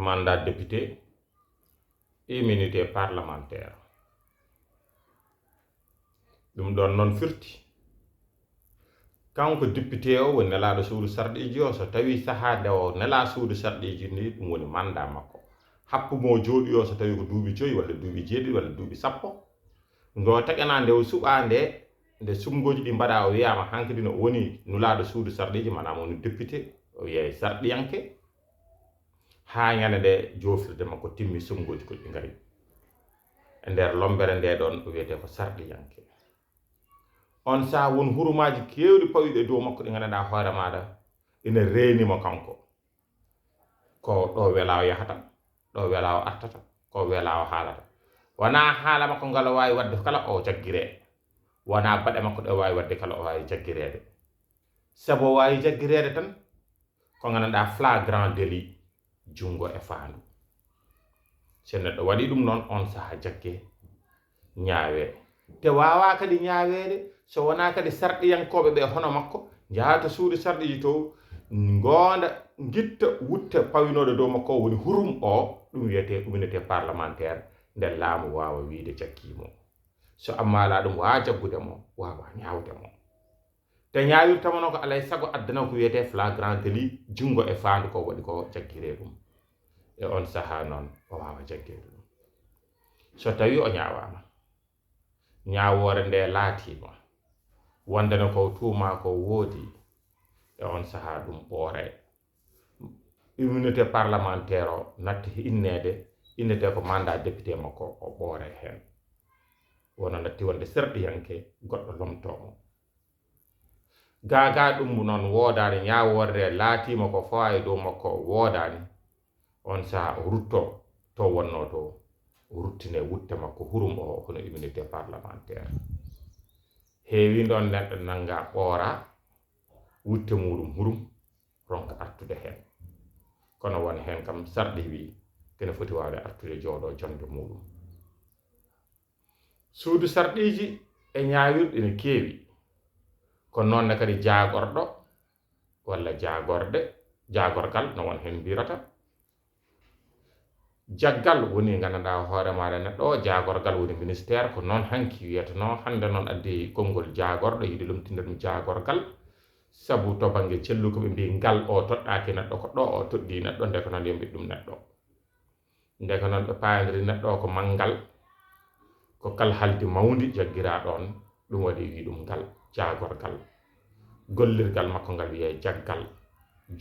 mandat député immunité parlementaire ɗum ɗon noon firti kanko député o woni nelaɗo suudu sarɗiji o so tawi saha nde o nela suudu sarɗiji ni ɗum woni mandat makko happumo jooɗi o so tawi ko duuɓi 5 walla duuɓi 7 walla duuɓi 10 ngo taƴana nde o suɓa nde sumgoji ɗi mbaɗa o wiyama hankadi no woni nulaɗo suudu sarɗiji manam woni député o wiye sarɗiyanke ha ñande nde jofirde makko timmi sumgoji ko ɗi ngari e nder lombere nde ɗon o wiyete ko sarɗiyanke on sa won hurumaji kewɗi pawiɗe dow makko ɗi ganduɗa hoore maɗa ina renimo kanko ko ɗo wela o yahata ɗo wela o artata ko wela o haalata wona haala makko ngal o wawi wadde kala o jaggire wona baɗe makko ɗo wawi wadde kala o wawi jaggirede saabu o wawi jaggirede tan ko ganduɗa flagrant délit jungo e faandu so neɗɗo waɗi ɗum noon on saha jagge ñaawe te wawa kadi ñaawede so wona kadi sarɗiyankoɓe ɓe hono makko jahata suudu sarɗiji to gonda guitta wutta pawinoɗo dow makko woni hurum o ɗum wiyete immunité parlementaire nde laamu wawa wiide jaggimo so ammala ɗum wawa jaggudemo wawa ñawdemo te ñawirtamo noon ko alay saago addana ko wiyete flagrant délit jungo e faandu ko waɗi ko jaggire ɗum e on saha noon o wawa jaggede ɗum so tawi o ñawama ñawore nde laatima wondene ko tuuma ko woodi e on saha ɗum ɓoore immunité parlementaire o natti innete ko mandat député makko o ɓoore hen wono natti wonde serɗiyanke goɗɗo lomtomo gaga ɗum noon woodani ñaworde laatima ko fawa e dow makko o woodani on saha o rutto to wonno to o ruttine wutte makko hurum o hono immunité parlementaire heewi ɗon neɗɗo nanga ɓoora wutte muɗum hurum ronka artude hen kono won hen kam sarɗi wi kene foti wawde artude jooɗo jonde muɗum suudu sarɗiji e ñawirɗi ne keewi ko noonne kadi jagorɗo walla jagorgal no won hen mbirata jaggal woni ganduɗa hoore maɗa neɗɗo o jagorgal woni ministére ko noon hanki wiyata no hande noon addi konngol jagorɗo yiɗi lomtinde ɗum jagorgal saabu to banggue cellu koɓe mbi ngal o toɗɗaki neɗɗo ko ɗo o toɗɗi neɗɗo nde ko noon yo mbi ɗum neɗɗo nde ko noon ɓe payodiri neɗɗo ko manggal ko kal haldi mawdi jaggira ɗon ɗum waɗi wi ɗum ngal jagorgal gollirgal makko ngal wiye jaggal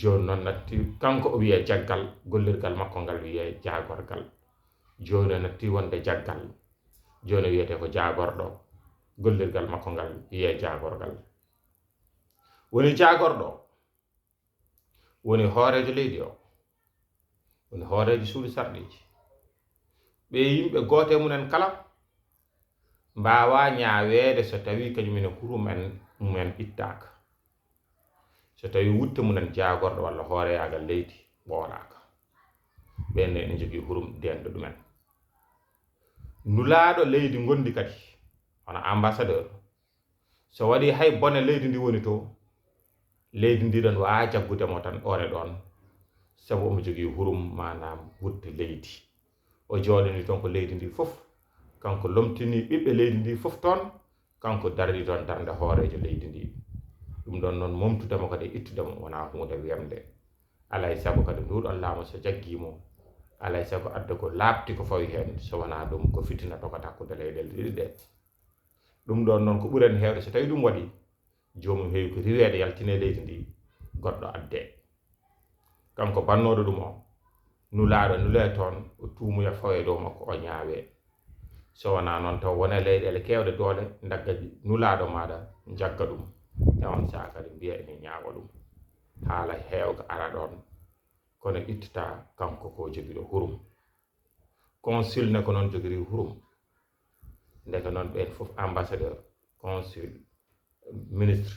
joni noon natti kanko o wiye jaggal gollirgal makko ngal wiye jagorgal joni natti wonde jaggal joni wiyete ko jagorɗo gollirgal makko ngal wiye jagorgal woni jagorɗo woni hoorejo leydi o woni hoorejo suudu sarɗiji ɓe yimɓe goote munen kala mbawa ñaawede so tawi kañumene mumen ittaka so tawi wutte munen jagorɗo walla hooreyagal leydi ɓooraka ɓenne ene jogui hurum dendo ɗumen nulaɗo leydi gondi kadi hono ambassadeur so waɗi hay bone leydi ndi woni to leydi ndi ɗon wawa jaggudemo tan ɓoore ɗon saabu omo jogui hurum manam wutte leydi o jooɗani toon ko leydi ndi foof kanko lomtini ɓiɓɓe leydi ndi foof toon kanko dardi toon darde hoorejo leydi ndi ɗum ɗon noon momtudemo kadi ittudemo wona hunde wemde alay saago kadi nduɗon laamu so jaggimo alay saago adda ko laabti ko fawi hen so wona ɗum ko fitina tokata hakkude leyɗele ɗiɗi ɗe ɗum ɗon noon ko ɓuren hewde so tawi ɗum waɗi jomum heewi ko riwede yaltine leydi ndi goɗɗo adde kanko bannoɗo ɗum o nulaɗo nule toon o tuumuya fawe dow makko o ñaawe so wona noon taw wone leyɗele kewɗe doole dagga nulaɗo maɗa jagga ɗum e on saha kadi mbiya ene ñaawa ɗum haala heewga ara ɗon kono ittata kanko ko jogiɗo hurum consul ne ko noon jogiri hurum nde ko noon ɓen fof ambassadeur consul ministre